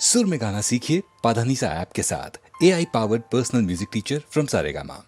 सुर में गाना सीखिए पाधानीसा ऐप के साथ। AI powered personal music teacher from Saregama.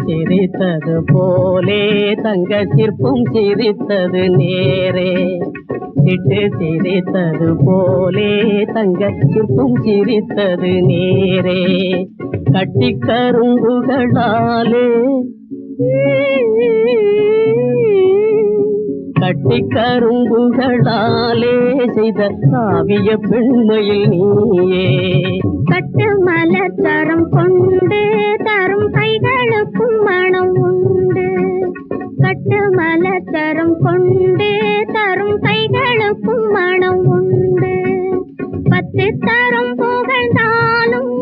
சிரித்தது போலே தங்க சிற்பம் சிரித்தது நேரே. சிட்டு சிரித்தது போலே தங்க சிற்பம் சிரித்தது நேரே. கட்டி கரும்புகளாலே கட்டி கரும்புகளாலே செய்த காவிய பெண்மையில் நீயே கட்டு மலர் தரம் கொண்டு தரும் கைகளுக்கும் மனம் உண்டு. கட்டு மலர் தரம் கொண்டு தரும் கைகளுக்கும் மனம் உண்டு. 10 தரம் புகழ்ந்தாலும்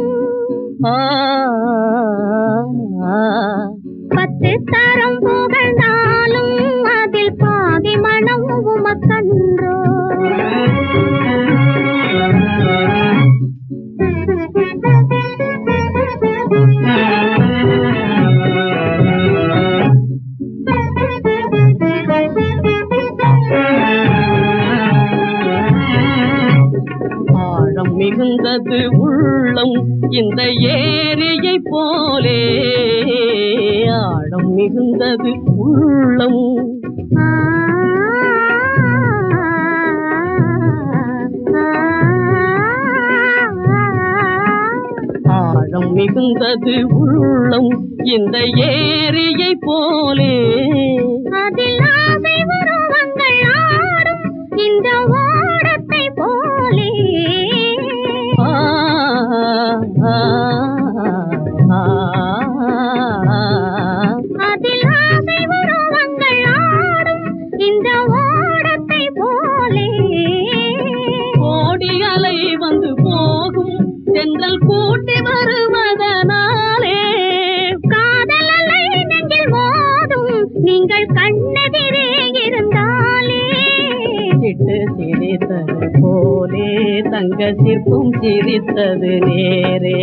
10 தரம் புகழ்ந்தாலும் அதில் பாதி மனம் உமக்கன்றோ. ஆழம் மிகுந்தது உள்ளம் இந்த ஏரியை போலே ஆழம் மிகுந்தது உள்ளம் ஆழம் மிகுந்தது உள்ளம் இந்த ஏரியை போலே அதில் ஆசை உருவங்கள் ஆடும் இந்த ஓடத்தை போலே. அதில் ஆசை உருவங்கள் ஆடும் இந்த ஓடத்தை போலே. கோடி அலை வந்து போகும் தென்றல் கூட்டி வருவதனாலே காதல் அலை நெஞ்சில் மோதும் நீங்கள் கண்ணெதிரே இருந்தாலே. சிட்டு சிரித்தது போலே தங்க சிற்பம் சிரித்தது நேரே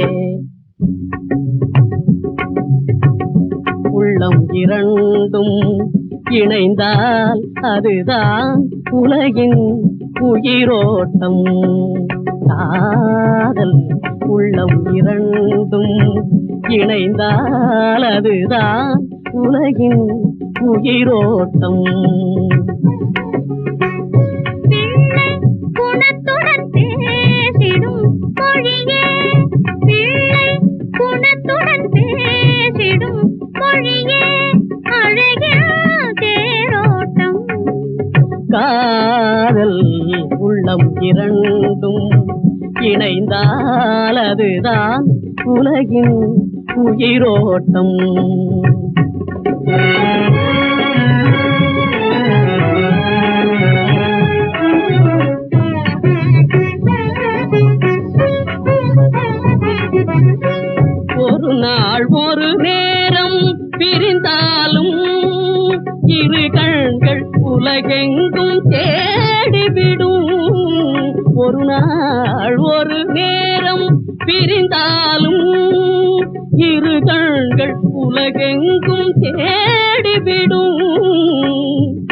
உள்ளம் இரண்டும் இணைந்தால் அதுதான் உலகின் உயிரோட்டம். காதல் உள்ளம் இரண்டும் இணைந்தால் அதுதான் உலகின் உயிரோட்டம். பிள்ளை குணத்துடன் பேசிடும் மொழியே பிள்ளை குணத்துடன் பேசிடும் மொழியே அழகிய தேரோட்டம். காதல் உள்ளம் இரண்டும் இணைந்தால் அதுதான் உலகின் உயிரோட்டம். ஒரு நாள் ஒரு நேரம் பிரிந்தாலும் இரு கண்கள் உலகெங்கும் தேடிவிடும். ஒரு நாள் ஒரு நேரம் பிரிந்தாலும் இரு கண்கள் உலகெங்கும் தேடிவிடும்.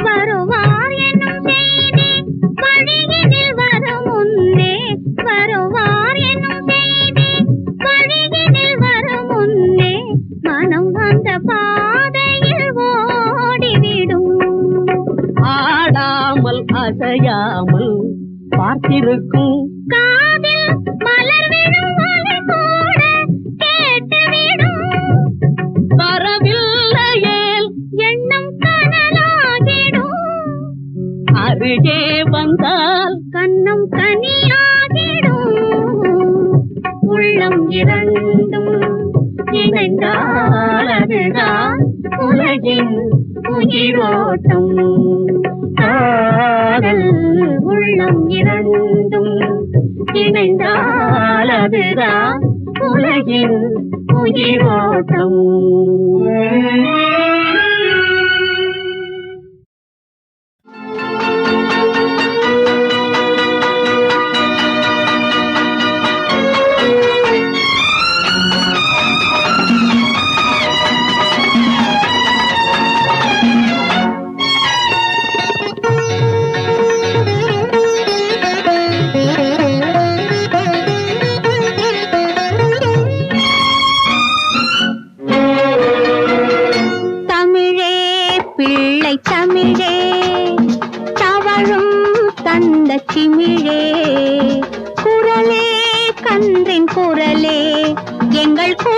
வருவார் என்னும் செய்தி வழியினில் வரும் முன்னே வருவார் என்னும் செய்தி வழியினில் வரும் முன்னே மனம் அந்த பாதையில் ஓடிவிடும். ஆடாமல் அசையாமல் பார்த்திருக்கும் காதில் மலர் விடும் ஒலி கூட கேட்டுவிடும். வரவில்லையேல் எண்ணம் கனலாகிடும். அருகே வந்தால் கண்ணம் கனியாகிடும். உள்ளம் இரண்டும் இணைந்தால் அதுதான் உலகின் உயிரோட்டம். காதல் உள்ளம் இரண்டும் இணைந்தால் அதுதான் உலகின் உயிரோட்டம்.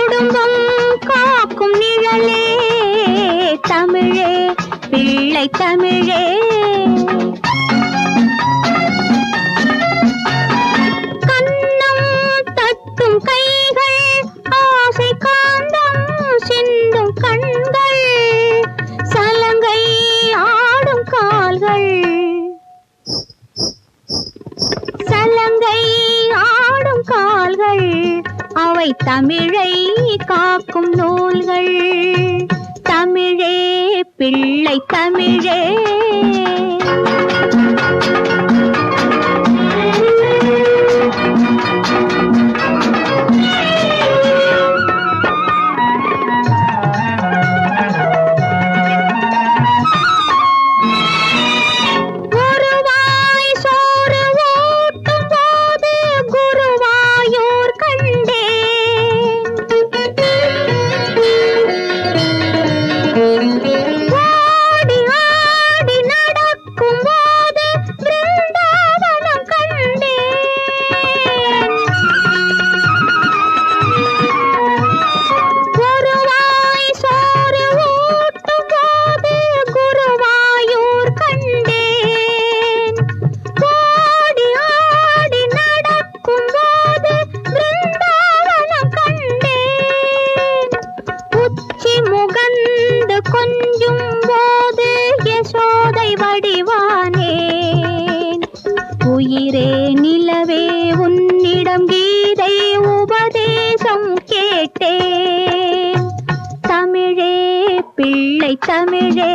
குடும்பம் காக்கும் நிழலே தமிழே பிள்ளை தமிழே. கண்ணம் தட்டும் கைகள் ஆசை காந்தம் சிந்தும் கண்கள் சலங்கை ஆடும் கால்கள் சலங்கை ஆடும் கால்கள் அவை தமிழை காக்கும் நூல்கள். தமிழே பிள்ளை தமிழே. உயிரே நிலவே உன்னிடம் கீதை உபதேசம் கேட்டேன். தமிழே பிள்ளை தமிழே.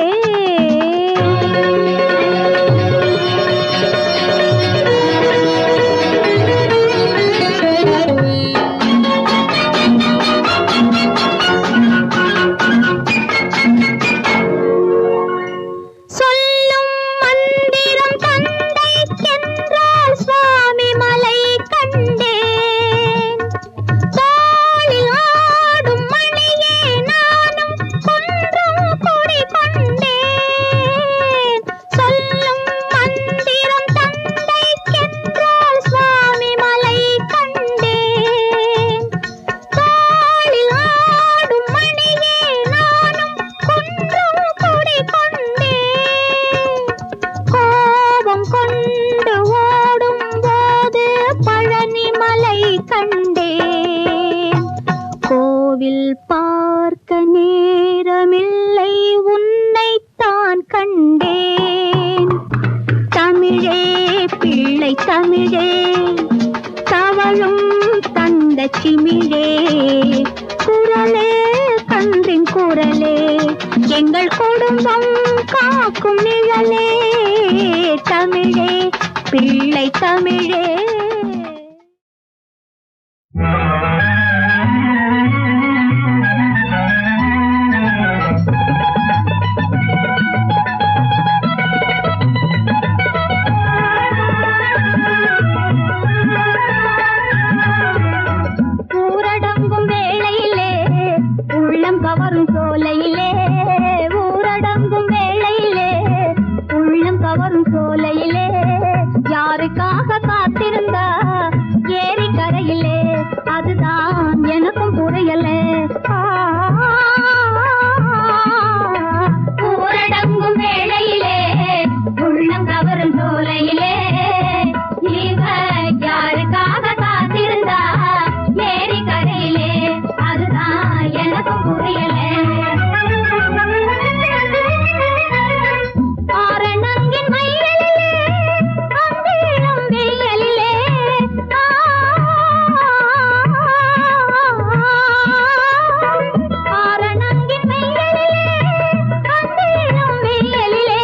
கோவில் பார்க்க நேரமில்லை உன்னைத்தான் கண்டேன். தமிழே பிள்ளை தமிழே தவழும் தந்த சிமிழே குரலே கன்றின் குரலே எங்கள் குடும்பம் காக்கும் நிழலே தமிழே பிள்ளை தமிழே. ஊரடங்கும் வேளையிலே உள்ளம் கவரும் சோலையிலே ஊரடங்கும் வேளையிலே உள்ளம் கவரும் சோலையிலே யாருக்காக காத்திருந்தா ஏரி கரையிலே அதுதான் எனக்கும் புரியலே. ஊரடங்கும் வேளையிலே உள்ளம் கவரும் சோலையிலே இவ யாருக்காக காத்திருந்தா ஏரி கரையிலே அதுதான் எனக்கும் புரியலே. ஆரணங்கின் மயிலிலே அம்பிளும் வெயிலிலே ஆரணங்கின் மயிலிலே அம்பிளும் வெயிலிலே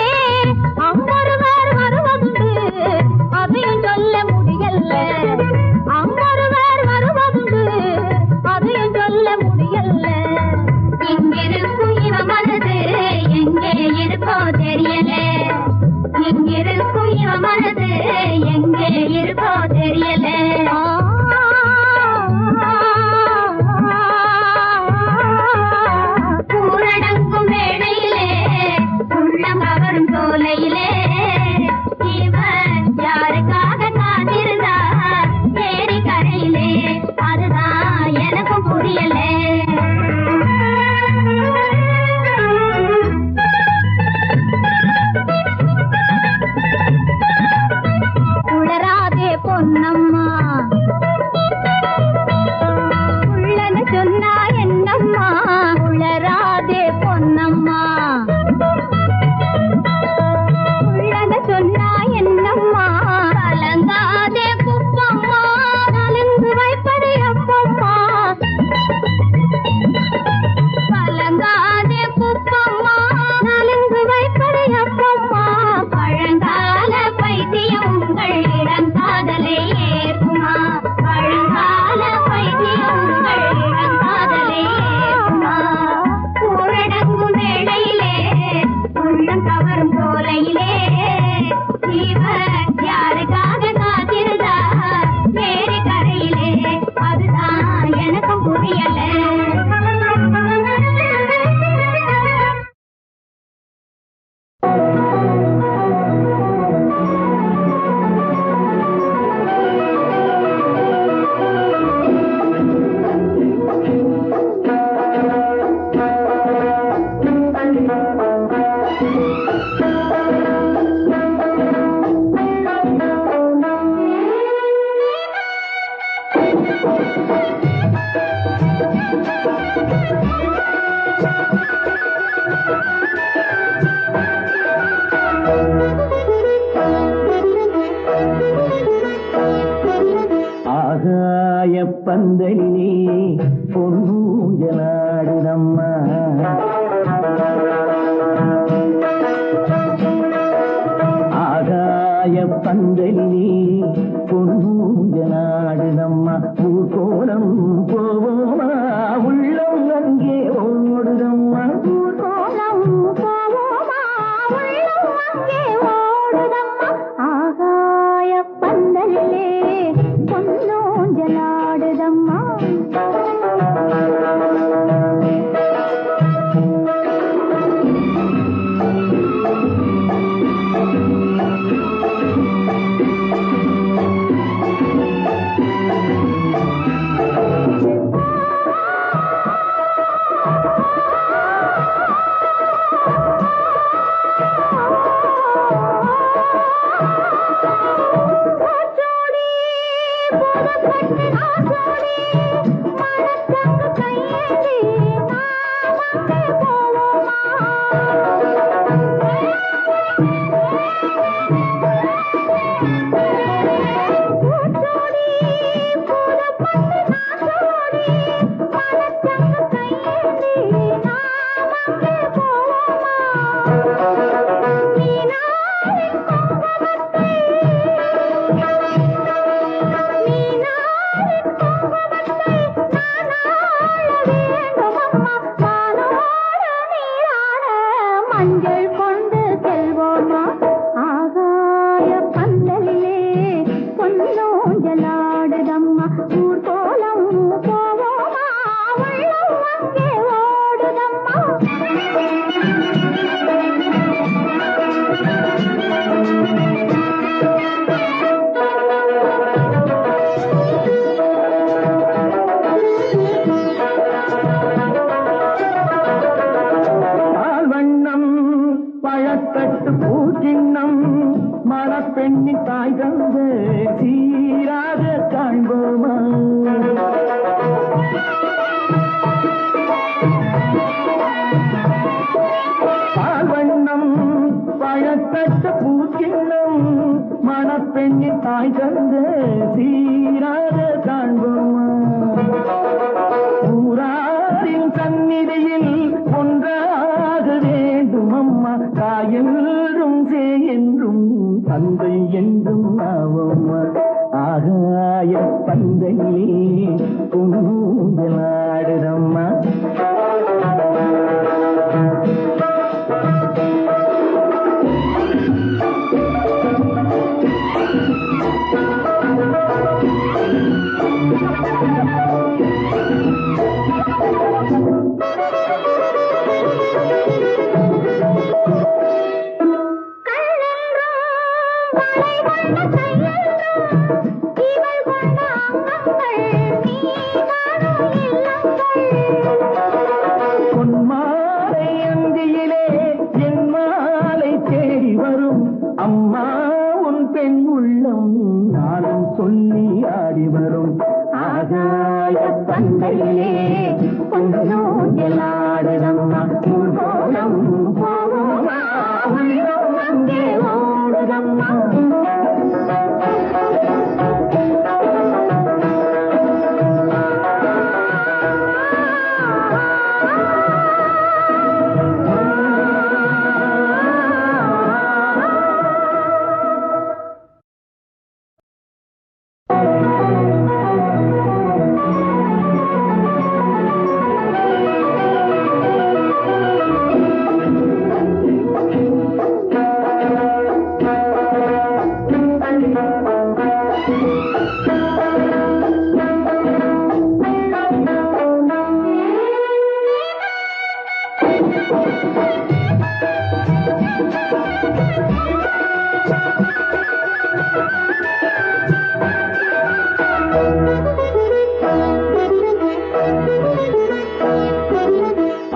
அங்கொருவர் வருவதுண்டு அதையும் சொல்ல முடியல. அங்கொருவர் வருவதுண்டு அதையும் சொல்ல முடியல. இங்கிருக்கும் இவ மனது எங்கே இருக்கோ தெரியல. இங்கிருக்கும் இவ மனது எங்கே இருக்கோ தெரியல. ஊரடங்கும் வேளையிலே உள்ளம் கவரும் சோலையிலே இவன் யாருக்காக காத்திருந்தா ஏரி கரையிலே அதுதான் எனக்கும் புரியலே. ஆகாய பந்தலிலே பொன்னூஞ்சலாடுதம்மா ஆகாய பந்தலிலே பொன்னூஞ்சலாடுதம்மா ஊர்கோலம் போவோமா உள்ளம் அங்கே ஓடுதம்மா ஊர்கோலம் போவோமா உள்ளம் அங்கே ஓடுதம்மா ஆகாய பந்தலிலே பொன்னூஞ்சலாடுதம்மா மஞ்சள் கொண்டு செல்வோமா ஆகாய பந்தலிலே பொன்னூஞ்சலாடுதம்மா ஊர்கோலம் போவோமா உள்ளம் அங்கே ஓடுதம்மா பழத்தட்டு பூச்சின்னம் மணப்பெண்ணின் தாய் தந்து சீராக காண்போமா பால்வண்ணம் பழத்தட்டு பூச்சின்னம் மணப்பெண்ணின் தாய் தந்து சீராக காண்போமா ஊராரின் சந்நிதியில் ஒன்றாக வேண்டும் அம்மா தாயென்றும் சே என்றும் தந்தை என்றும் ஆவம்மா ஆகாய பந்தலிலே பொன்னூஞ்சலாடுதம்மா பொன்மாலை அந்தியிலே என் மாலை தேடி வரும் அம்மா உன் பெண் உள்ளம் நானும் சொல்லி ஆடி வரும் ஆகாய பந்தலிலே பொன்னூஞ்சலாடுதம்மா ஊர்கோலம் போவோமா உள்ளம் அங்கே ஓடுதம்மா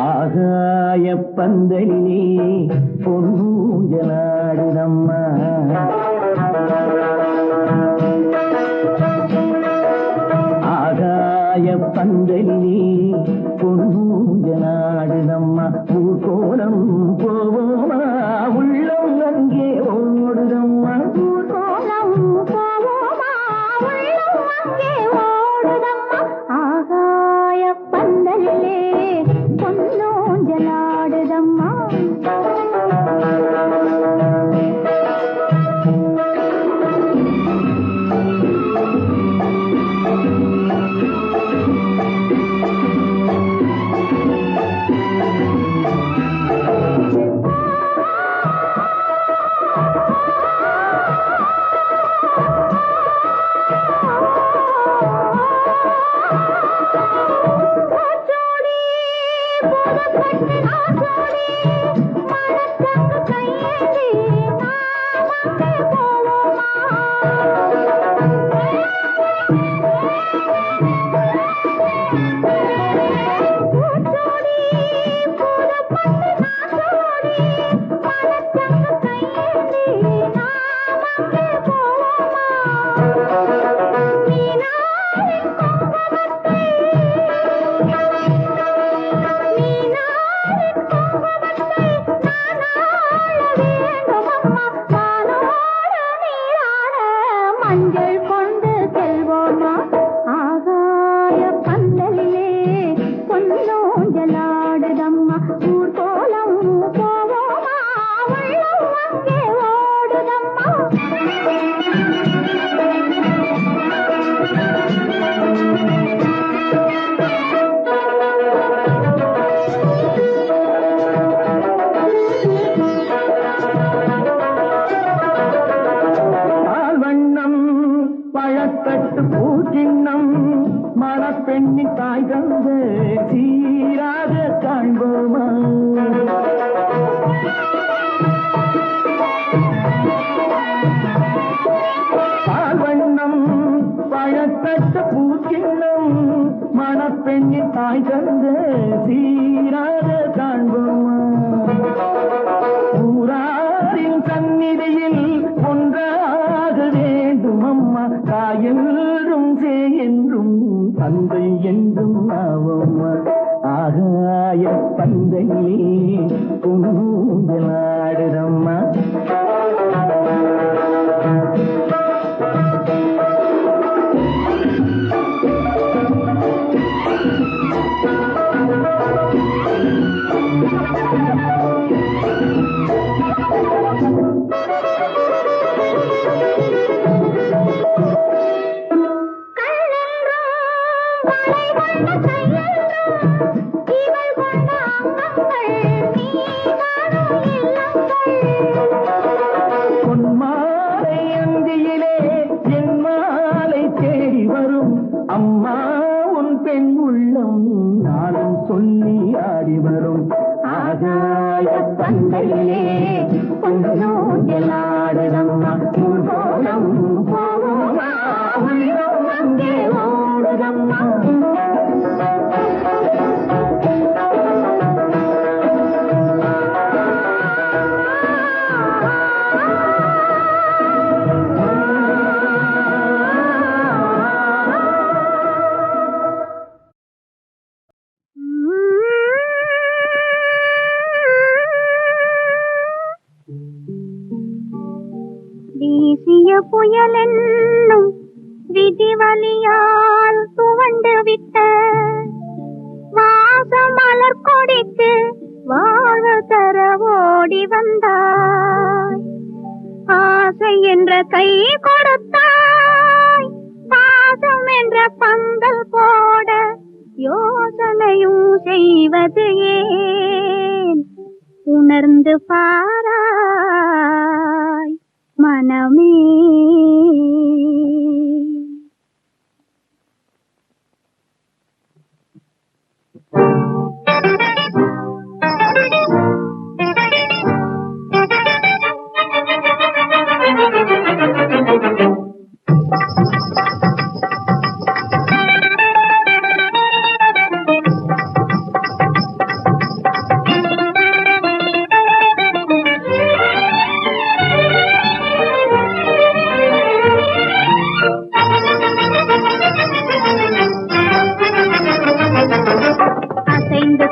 ஆகாய பந்தலிலே பொன்னூஞ்சலாடுதம்மா ஆகாய பந்தலிலே புறப்பட்டு ஆசோடி மனச்சங்கு கையேந்தி நாம் அங்கே போவோமா பூச்சோடி புறப்பட்டு நாசோடி மனச்சங்கு கையேந்தி நாம் அங்கே போவோமா நீனாவின் குங்குமத்தை மஞ்சள் கொண்டு செல்வோமா ஆகாய பந்தலிலே பொன்னூஞ்சலாடுதம்மா ஊர் கோலம் போவோமா உள்ளம் அங்கே ஓடுதம்மா பால்வண்ணம் பழத்தட்டு பூச்சின்னம் மணப்பெண்ணின் தாய் தந்து சீராக காண்போமா பால்வண்ணம் பழத்தட்டு பூச்சின்னம் மணப்பெண்ணின் தாய் தந்து சீராக காண்போமா ஊராரின் சந்நிதியில் ஒன்றாக வேண்டும் அம்மா தாயென்றும் சே என்றும் தந்தை என்றும் ஆவோம்மா ஆகாய பந்தையிலே பொன்னூஞ்சலாடுதம்மா பொன்மாலை அந்தியிலே என் மாலை தேடி வரும் அம்மா உன் பெண் உள்ளம் நானும் சொல்லி ஆடி வரும் ஆகாய பந்தையிலே பொன்னூஞ்சலாடுதம்மா கோலம் போவோமா உள்ளம் அங்கே ஓடுதம்மா வீசிய புயலென்னும் விதிவலியால் துவண்டு விட்ட வாசமலர் கொடிக்கு வாழ தர ஓடி வந்தாய் ஆசை என்ற கை கொடுத்தாய் பாசம் என்ற பந்தல் போட யோசனையும் செய்வது ஏன் உணர்ந்து பாராய் மனமே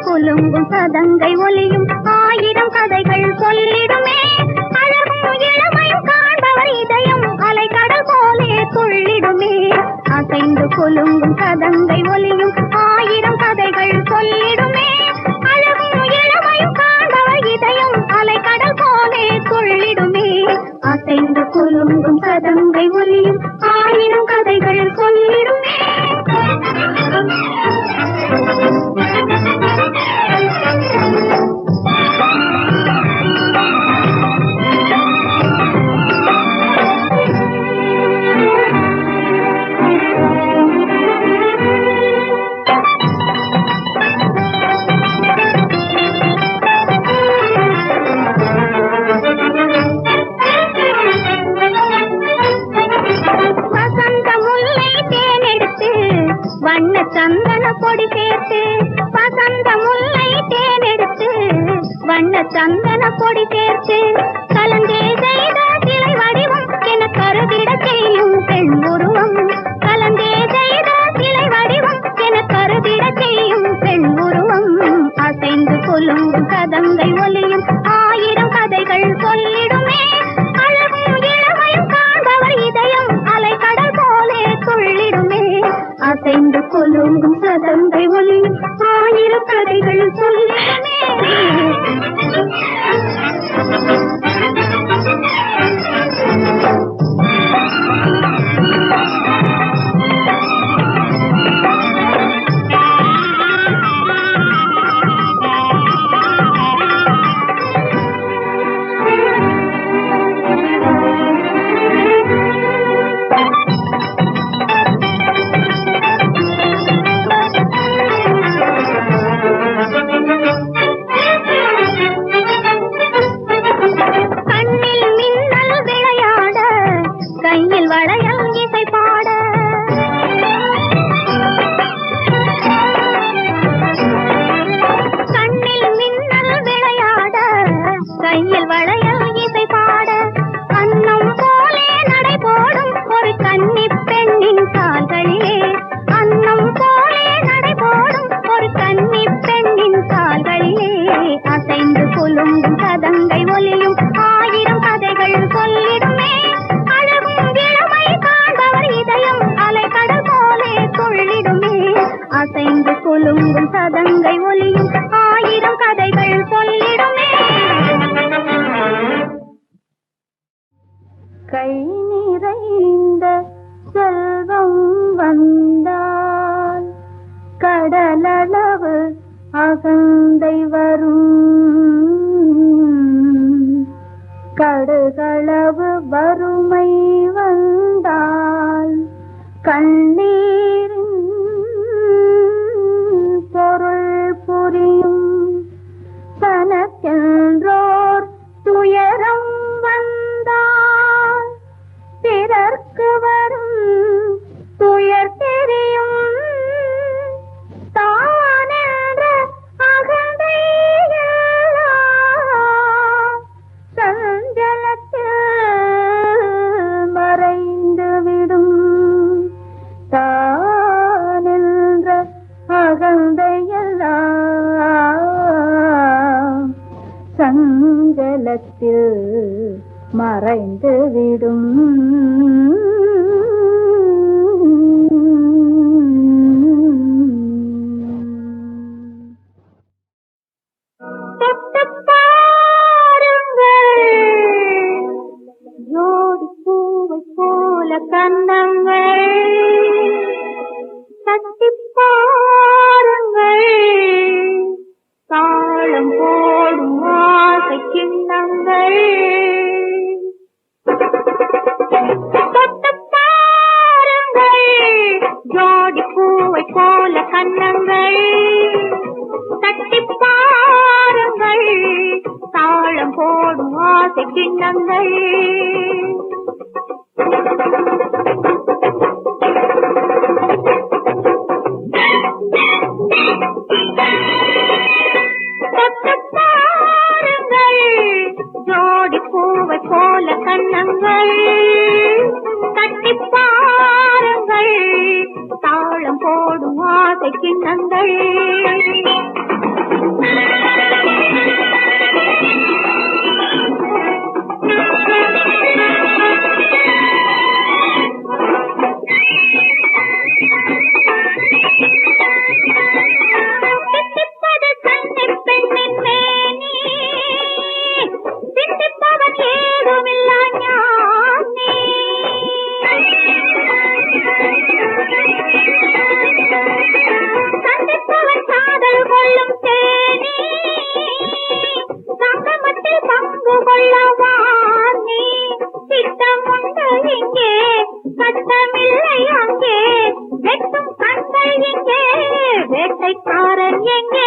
குலுங்கும் சதங்கை ஒலியும் ஆயிரம் கதைகள் சொல்லிடுமே அழகும் இளமையும் காண்பவர் இதயம் அலைக்கடல் போலே துள்ளிடுமே அசைந்து குலுங்கும் சதங்கை ஒலியும் ஆயிரம் கதைகள் சொல்லிடுமே அழகும் இளமையும் காண்பவர் இதயம் அலைக்கடல் போலே துள்ளிடுமே அசைந்து குலுங்கும் சதங்கை ஒலியும் ஆயிரம் கதைகள் சொல்லிடுமே சின்ன சந்தன பொடி சேர்த்து கலந்தே செய்த சிலை வடிவம் என கருதிட செய்யும் பெண் உருவம். கலந்தே செய்த சிலை வடிவம் என கருதிட செய்யும் பெண் உருவம். அசைந்து கொலுங்கும் கதங்கை ஒலியும் ஆயிரம் கதைகள் சொல்லிடுமே. அழகும் இளமையும் காண்பவர் இதயம் அலைக்கடல் போலே துள்ளிடுமே. அசைந்து கொலுங்கும் கதங்கை ஒலியும் ஆயிரம் கதைகள் சொல்லிடுமே. கை நிறைந்த செல்வம் வந்தால் கடலளவு அகந்தை வரும். கடுகளவு வறுமை வந்தால் கண்ணீரின் பொருள் புரியும். தனக்கென்றோர் துயரம் வந்தால் பிறர்க்கு வரும் துயர் தெரியும். தானென்ற அகந்தை எல்லாம் சஞ்சலத்தில் மறைந்து விடும். தானென்ற அகந்தை எல்லாம் சஞ்சலத்தில் மறைந்து விடும். ஜோடி பூவை போல கண்ணங்கள் தட்டி பாருங்கள். தாளம் போடும் ஆசை கிண்ணங்கள் தொட்டு பாருங்கள். ஜோடி பூவை போல கண்ணங்கள் தட்டி பாருங்கள். தாளம் போடும் ஆசை கிண்ணங்கள் தொட்டு பாருங்கள். ஜோடி பூவை போல கண்ணங்கள் தட்டி பாருங்கள். தாளம் போடும் ஆசை கிண்ணங்கள் வேட்டைக்காரன் எங்கே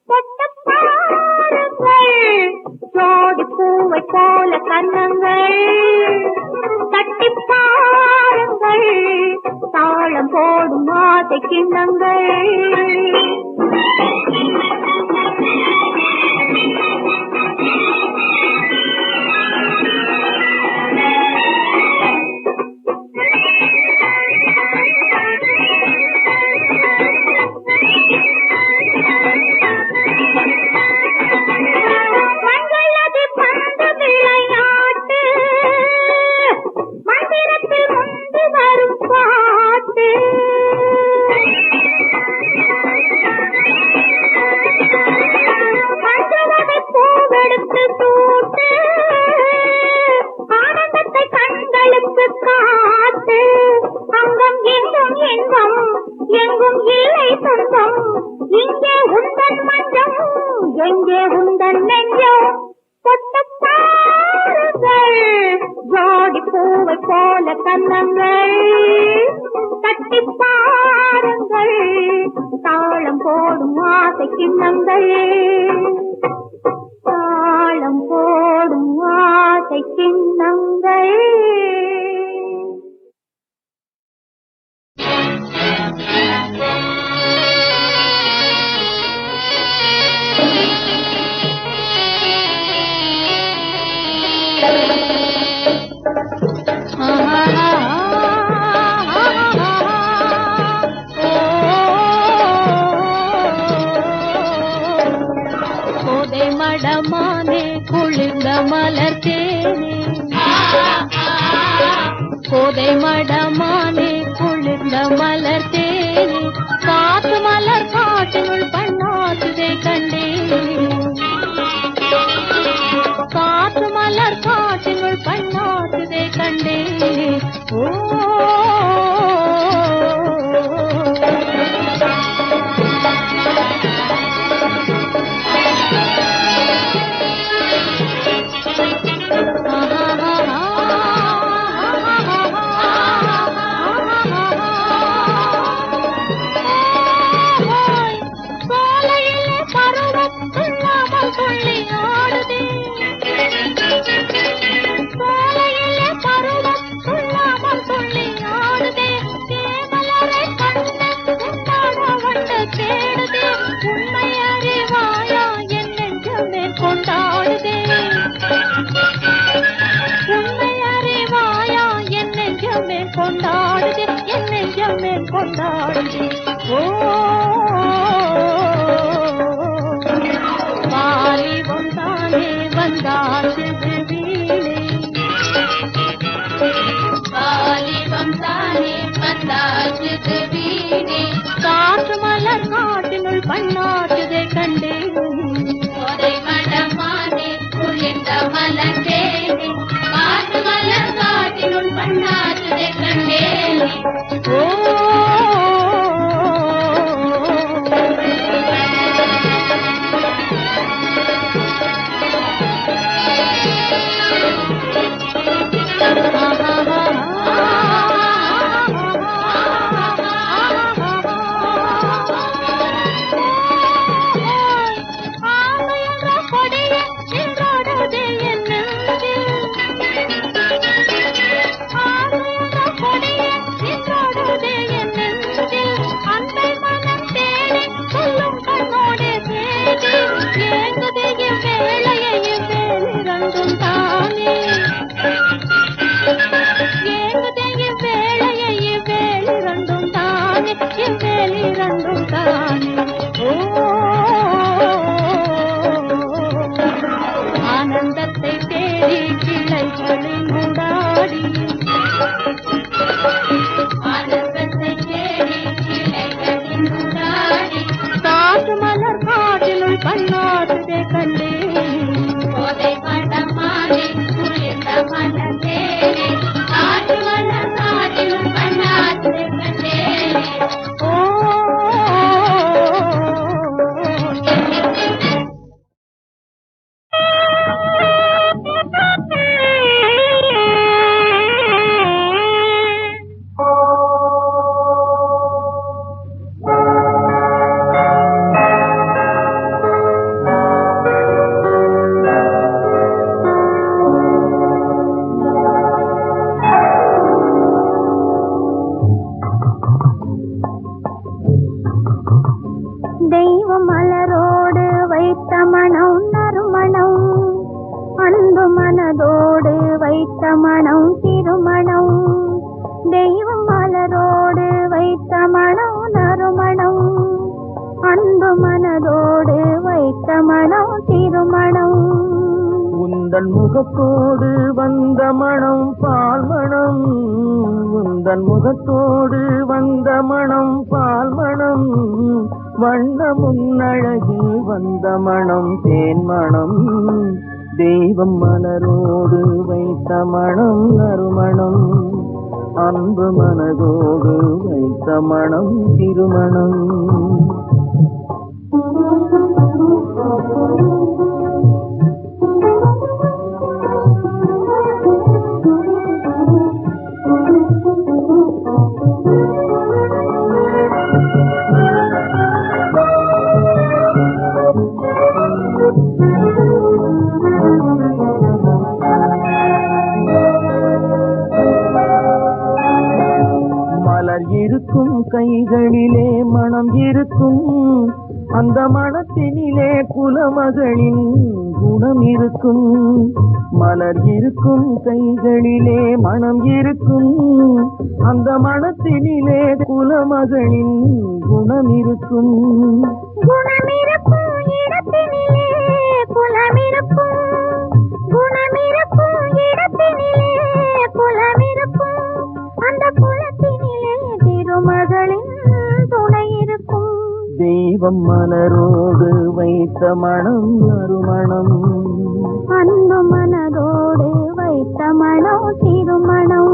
தொட்டு பாருங்கள். ஜோடி பூவை போல கண்ணங்கள் தட்டி பாருங்கள். தாளம் போடும் ஆசை கிண்ணங்கள் எங்கே உந்தன் நெஞ்சம் தொட்டு பாருங்கள் ஜோடி பூவை போல கன்னங்கள் தட்டி பாருங்கள் தாளம் போடும் ஆசை கிண்ணங்கள் தாளம் போடும் ஆசை கிண்ணங்கள் மடமானே குளிர்ந்த மலர் தேனே கோதை மடமானே குளிர்ந்த மலர் தேனே காத்து மலர் காட்டினுள் பண்ணாசுதை கண்டே காத்து மலர் காட்டினுள் பண்ணாசுதை கண்டே ஓ கொண்டாடுதே என் நெஞ்சமே கொண்டாடுதே ஓ வாலிபம் தானே வந்தாச்சு வீணே வாலிபம் தானே வந்தாச்சு வீணே காற்று மலர் காட்டினுள் பண்ணாச்சுதை கண்டே கோதை மடமானே குளிர்ந்த மலர் தேனே காற்று மலர் காட்டினுள் பண்ணாச்சுதை கண்டே ஓ ஆனந்தத்தை தேடி கிளைகளில் உடாடி ஆனந்தத்தை தேடி கிளைகளில் உடாடி காற்று மலர் காட்டினுள் கண்ணாடுதே கண்டே கோதை மடமானே குளிர்ந்த மலர் தேனே காற்று மலர் காட்டினுள் கண்ணாடுதே கண்டே ஓ தெய்வம் மலரோடு வைத்த மனம் நறுமணம் அன்பு மனதோடு வைத்த மனம் திருமணம் தெய்வம் மலரோடு வைத்த மனம் நறுமணம் அன்பு மனதோடு வைத்த மனம் திருமணம் உந்தன் முகத்தோடு வந்த மனம் பால் மணம் உந்தன் முகத்தோடு வந்த மனம் பால் மணம் வண்ண முன்னழகில் வந்த மனம் தேன் மணம் தெய்வம் மலரோடு வைத்த மனம் நறுமணம் அன்பு மனதோடு வைத்த மனம் திருமணம் மலர் இருக்கும் கைகளிலே மனம் இருக்கும், அந்த மனத்தினிலே குலமகளின் குணம் இருக்கும். மலர் இருக்கும் கைகளிலே மனம் இருக்கும், அந்த மனத்தினிலே குலமகளின் குணம் இருக்கும். குணமிருக்கும் இடத்தினிலே குலமிருக்கும், குணமிருக்கும் இடத்தினிலே குலமிருக்கும், அந்த குலத்தினிலே திருமகளின் துணை இருக்கும். தெய்வம் மலரோடு வைத்த மனம் நறுமணம், அன்பு மனதோடு வைத்த மனம் திருமணம்.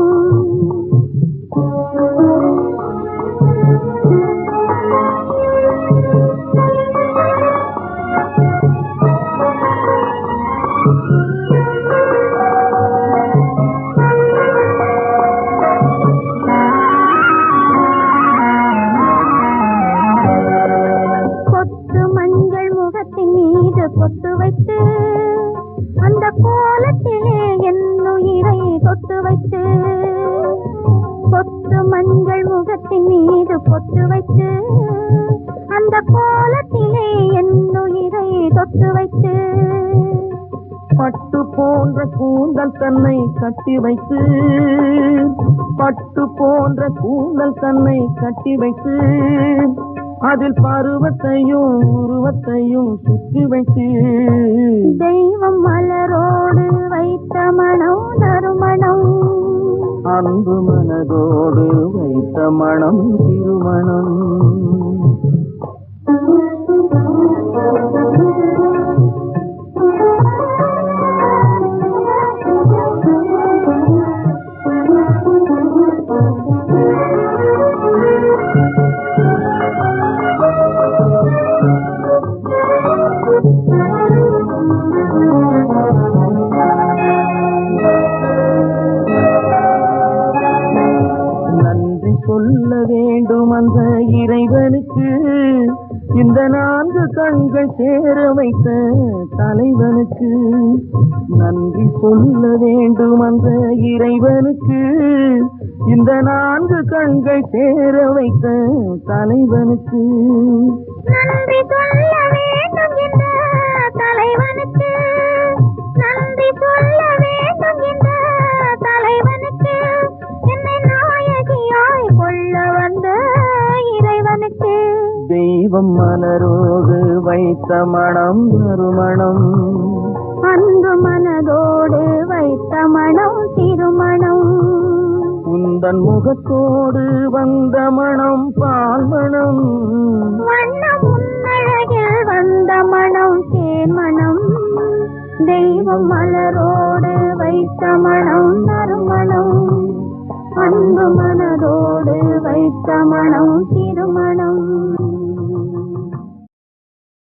பொட்டு மஞ்சள் முகத்தின் மீது பொட்டு வைத்து, அந்த கோலத்திலே என்னுயிரை தொட்டு வைத்து. பொட்டு மஞ்சள் முகத்தின் மீது பொட்டு வைத்து, அந்த கோலத்திலே என்னுயிரை தொட்டு வைத்து. பட்டு போன்ற கூந்தல் தன்னை கட்டி வைத்து, பட்டு போன்ற கூந்தல் தன்னை கட்டி வைத்து, அதில் பருவத்தையும் உருவத்தையும் சுற்றி வைத்து. தெய்வம் மலரோடு வைத்த மனம் நறுமணம், அன்பு மனதோடு வைத்த மனம் திருமணம். நன்றி சொல்ல வேண்டும் அந்த இறைவனுக்கு, இந்த 4 கண்கள் சேர வைத்த தலைவனுக்கு. நன்றி சொல்ல வேண்டும் அந்த இறைவனுக்கு, இந்த 4 கண்கள் சேர வைத்த தலைவனுக்கு. நன்றி சொல்ல வேண்டும் இந்த தலைவனுக்கு, நன்றி சொல்ல வேண்டும் இந்த தலைவனுக்கு, என்னை நாயகியாய் கொள்ள வந்த இறைவனுக்கு. தெய்வம் மலரோடு வைத்த மனம் நறுமணம், அன்பு மனதோடு வைத்த மனம் திருமணம். உந்தன் முகத்தோடு வந்த மனம் பால் மனம், வண்ணம் உன்னழகில் வந்த மனம் தேன் மனம். தெய்வம் மலரோடு வைத்த மனம் நறுமணம், அன்பு மனதோடு வைத்த மனம் திருமணம்.